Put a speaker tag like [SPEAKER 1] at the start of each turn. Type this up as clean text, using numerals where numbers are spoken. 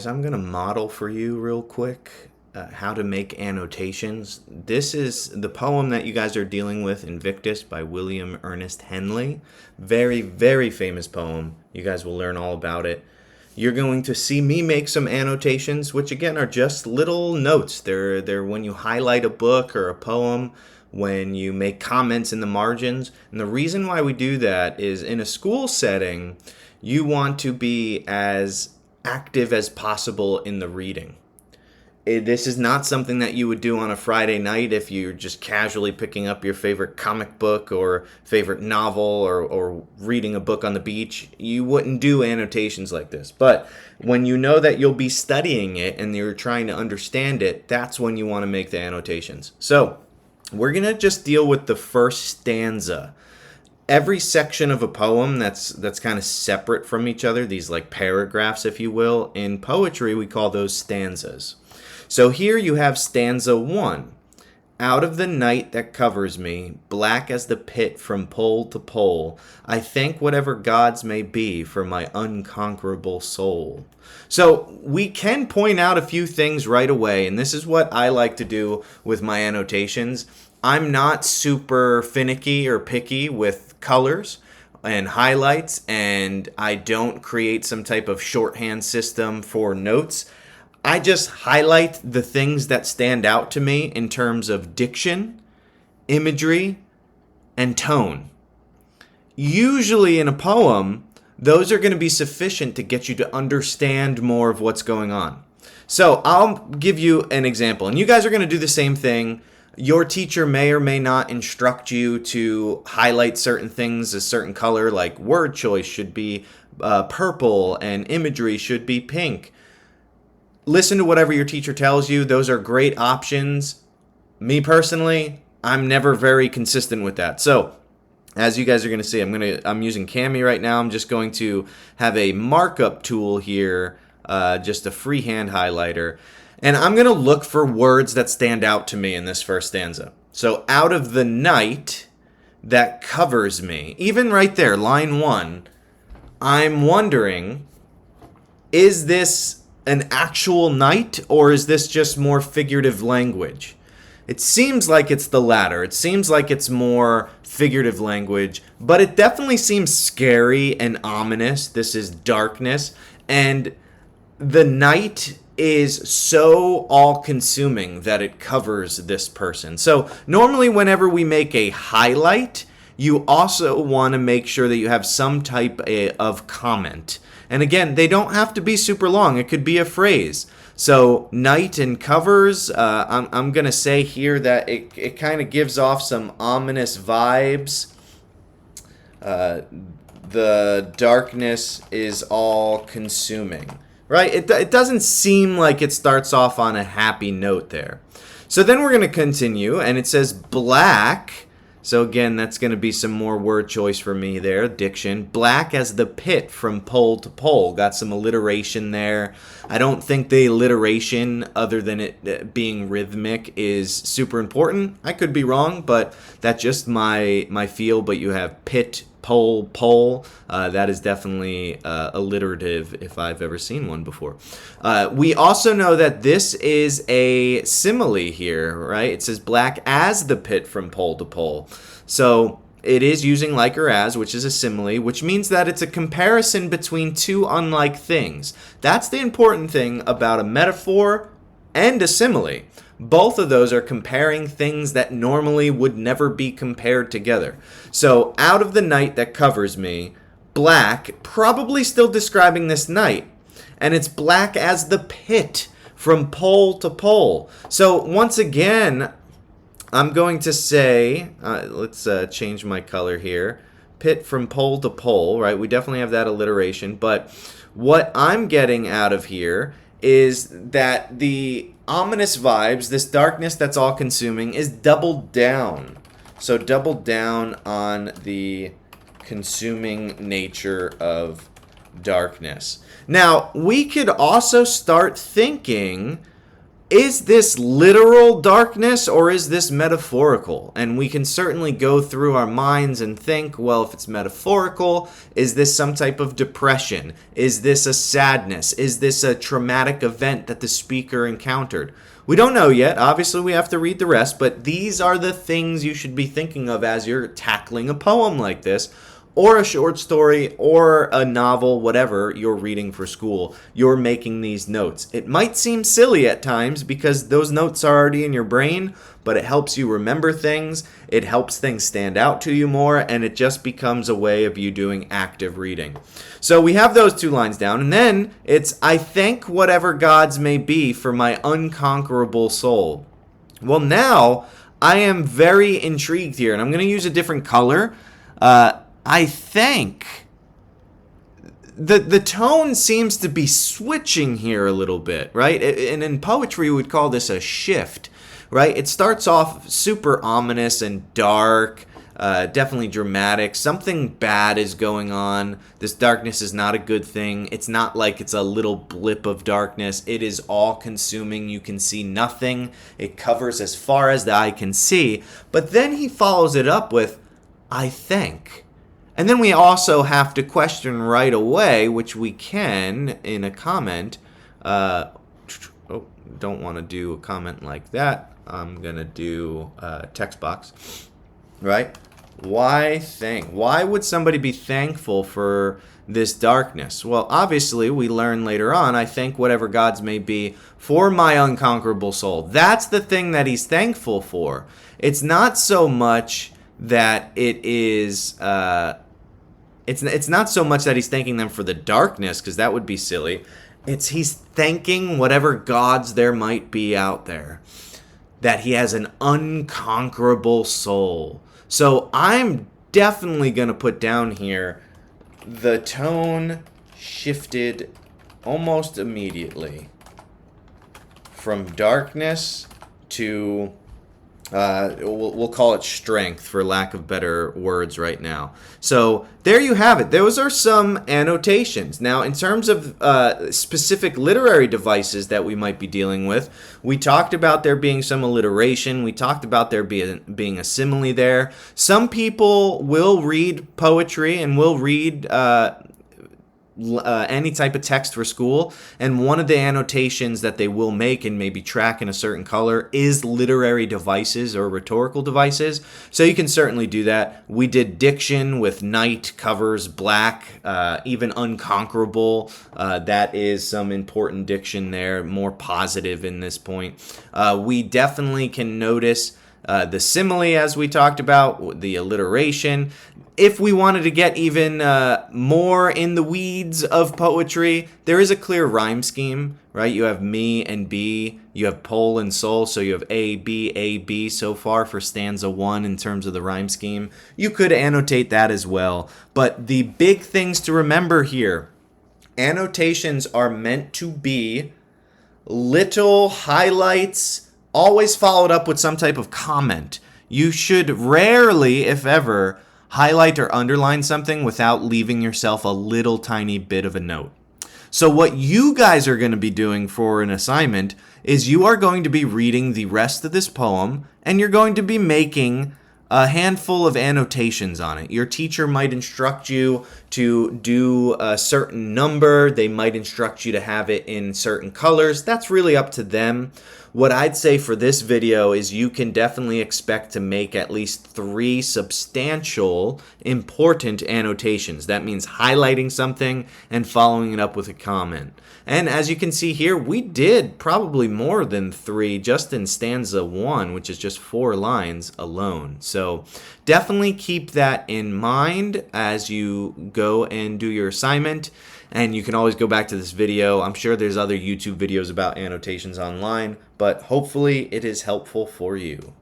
[SPEAKER 1] I'm going to model for you real quick how to make annotations. This is the poem that you guys are dealing with, Invictus by William Ernest Henley. Very, very famous poem. You guys will learn all about it. You're going to see me make some annotations, which again are just little notes. They're when you highlight a book or a poem, when you make comments in the margins. And the reason why we do that is in a school setting, you want to be as active as possible in the reading. This is not something that you would do on a Friday night if you're just casually picking up your favorite comic book or favorite novel or reading a book on the beach. You wouldn't do annotations like this. But when you know that you'll be studying it and you're trying to understand it, that's when you want to make the annotations. So we're going to just deal with the first stanza. Every section of a poem that's kind of separate from each other, these like paragraphs, if you will, in poetry we call those stanzas. So here you have stanza 1. Out of the night that covers me, black as the pit from pole to pole, I thank whatever gods may be for my unconquerable soul. So we can point out a few things right away, and this is what I like to do with my annotations. I'm not super finicky or picky with colors and highlights, and I don't create some type of shorthand system for notes. I just highlight the things that stand out to me in terms of diction, imagery, and tone. Usually in a poem, those are going to be sufficient to get you to understand more of what's going on. So I'll give you an example, and you guys are going to do the same thing. Your teacher may or may not instruct you to highlight certain things a certain color, like word choice should be purple and imagery should be pink. Listen to whatever your teacher tells you. Those are great options. Me personally, I'm never very consistent with that. So as you guys are going to see, I'm using Cami right now. I'm just going to have a markup tool here, just a freehand highlighter. And I'm going to look for words that stand out to me in this first stanza. So out of the night that covers me, even right there, line 1, I'm wondering, is this an actual night or is this just more figurative language? It seems like it's the latter. It seems like it's more figurative language, but it definitely seems scary and ominous. This is darkness, and the night is so all-consuming that it covers this person. So normally whenever we make a highlight, you also want to make sure that you have some type of comment. And again, they don't have to be super long. It could be a phrase. So night and covers, I'm going to say here that it kind of gives off some ominous vibes. The darkness is all-consuming. Right? It doesn't seem like it starts off on a happy note there. So then we're going to continue, and it says black. So again, that's going to be some more word choice for me there, diction. Black as the pit from pole to pole. Got some alliteration there. I don't think the alliteration, other than it being rhythmic, is super important. I could be wrong, but that's just my feel. But you have pit, pole, pole. That is definitely alliterative if I've ever seen one before. We also know that this is a simile here, right? It says black as the pit from pole to pole. So it is using like or as, which is a simile, which means that it's a comparison between two unlike things. That's the important thing about a metaphor and a simile. Both of those are comparing things that normally would never be compared together. So out of the night that covers me, black, probably still describing this night. And it's black as the pit from pole to pole. So once again, I'm going to say, let's change my color here. Pit from pole to pole, right? We definitely have that alliteration. But what I'm getting out of here is that the ominous vibes, this darkness that's all-consuming, is doubled down. So doubled down on the consuming nature of darkness. Now, we could also start thinking is this literal darkness or is this metaphorical? And we can certainly go through our minds and think, well, if it's metaphorical, is this some type of depression? Is this a sadness? Is this a traumatic event that the speaker encountered? We don't know yet. Obviously, we have to read the rest, but these are the things you should be thinking of as you're tackling a poem like this, or a short story, or a novel, whatever you're reading for school. You're making these notes. It might seem silly at times because those notes are already in your brain, but it helps you remember things, it helps things stand out to you more, and it just becomes a way of you doing active reading. So we have those 2 lines down, and then it's, I thank whatever gods may be for my unconquerable soul. Well, now I am very intrigued here, and I'm going to use a different color. I think the tone seems to be switching here a little bit, right? And in poetry, we would call this a shift, right? It starts off super ominous and dark, definitely dramatic. Something bad is going on. This darkness is not a good thing. It's not like it's a little blip of darkness. It is all-consuming. You can see nothing. It covers as far as the eye can see. But then he follows it up with, I think. And then we also have to question right away, which we can in a comment. Don't want to do a comment like that. I'm going to do a text box, right? Why think? Why would somebody be thankful for this darkness? Well, obviously, we learn later on, I thank whatever gods may be for my unconquerable soul. That's the thing that he's thankful for. It's not so much that it is... It's not so much that he's thanking them for the darkness, because that would be silly. He's thanking whatever gods there might be out there, that he has an unconquerable soul. So I'm definitely going to put down here, the tone shifted almost immediately from darkness to... we'll call it strength for lack of better words right now. So there you have it. Those are some annotations. Now, in terms of specific literary devices that we might be dealing with, we talked about there being some alliteration. We talked about there being a simile there. Some people will read poetry and will read any type of text for school, and one of the annotations that they will make and maybe track in a certain color is literary devices or rhetorical devices. So you can certainly do that. We did diction with night covers black, even unconquerable. That is some important diction there, more positive in this point. We definitely can notice the simile, as we talked about, the alliteration. If we wanted to get even more in the weeds of poetry, there is a clear rhyme scheme, right? You have me and B, you have pole and soul, so you have A, B so far for stanza 1 in terms of the rhyme scheme. You could annotate that as well. But the big things to remember here, annotations are meant to be little highlights, always followed up with some type of comment. You should rarely, if ever, highlight or underline something without leaving yourself a little tiny bit of a note. So what you guys are going to be doing for an assignment is you are going to be reading the rest of this poem, and you're going to be making a handful of annotations on it. Your teacher might instruct you to do a certain number. They might instruct you to have it in certain colors. That's really up to them. What I'd say for this video is you can definitely expect to make at least 3 substantial, important annotations. That means highlighting something and following it up with a comment. And as you can see here, we did probably more than 3 just in stanza 1, which is just 4 lines alone. So definitely keep that in mind as you go and do your assignment. And you can always go back to this video. I'm sure there's other YouTube videos about annotations online, but hopefully it is helpful for you.